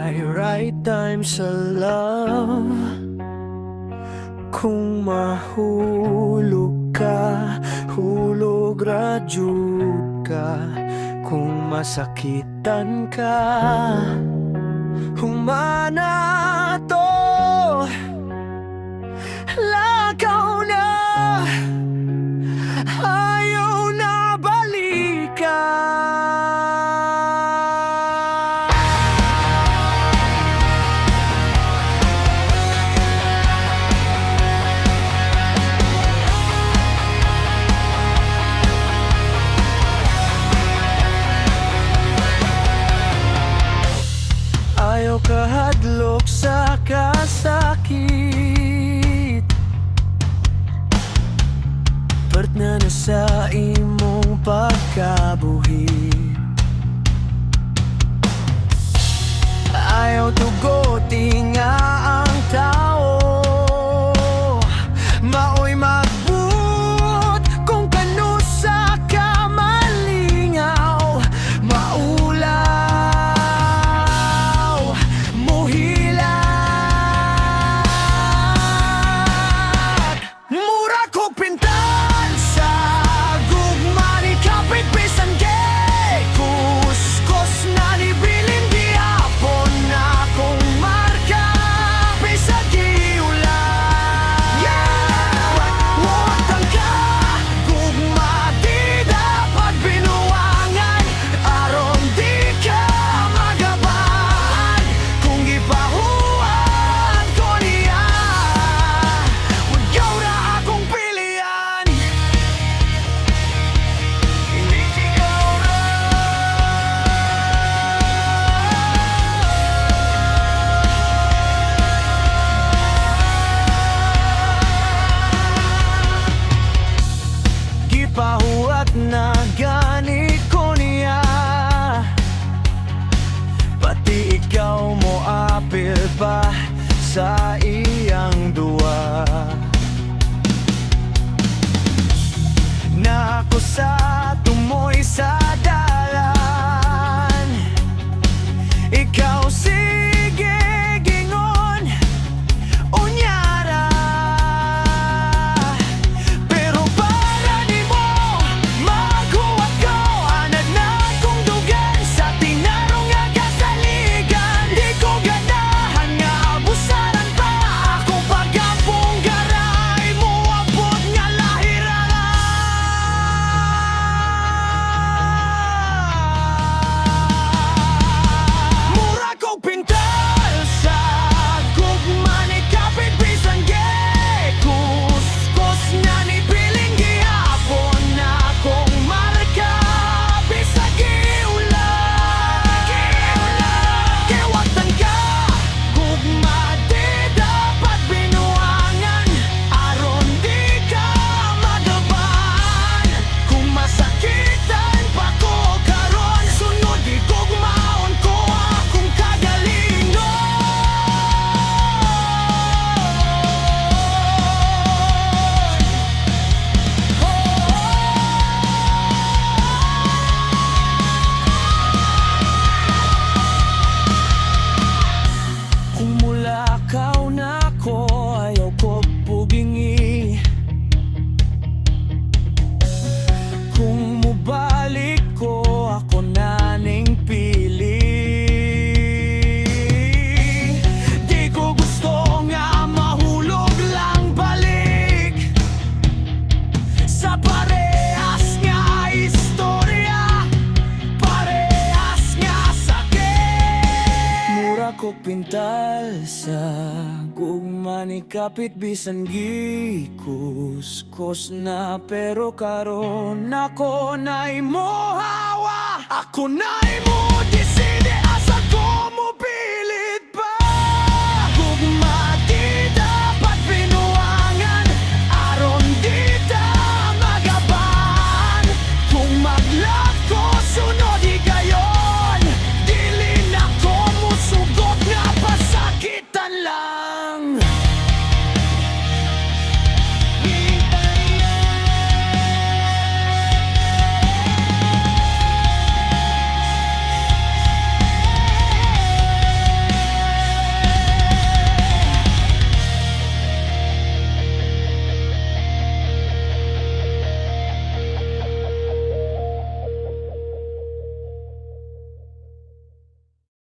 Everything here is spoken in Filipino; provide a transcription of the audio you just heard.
ay right time sa love. Kung mahulog ka, hulog radyod ka. Kung masakitan ka, humana to. Lakaw na, ayaw na balikan. Ayaw kahadlok sa kasakit. Part na sa imong pagkabuhi. Ayaw tuguti nga ang tao. Maoy magbut kung kanusa ka malingaw. Maulaw, muhilat. Mura ko pintan sa gugma ni kapit bisan gay. Kuskus na ni bilin gihapon na kong marka bisag giulan. Yeah! Watang ka, gugma di dapat binuangan. Aron di ka magabaan kung gipahuan ko niya. Ugyaw na akong pilihan. Hindi sigaw na. Gipahuat na gani ko niya. Pati ikaw mo apil pa sa iyang duwa. Na ako sa tumoy sa dalan. Ikaw sige gingon unyara. Pero para di mo maghuwat ko, anad na kong dugan sa tinarong nga kasaligan. Di ko ganahan nga abusaran pa ako pagkapong garay mo abot nga lahiraran. Mura kong pintal sa gugma ni kapit bisan gay. Kuskus na ni piling gihapon na kong marka bisag giulan. Kiwatan ka, gugma di dapat binuangan. Aron di ka magabaan kung masakitan pa ko karon. Sunod di gugmaon ko akong kagalingon. Kung mulakaw na ko, ayaw ko pugingi. Kung mubalik ko, ako naning pili. Di ko gusto nga mahulog lang balik sa parehas nga istorya, parehas nga sakit. Mura ko pintal sa gugma ni kapit bisan gikuskus na. Pero karon ako na'y mohawa, ako na'y mo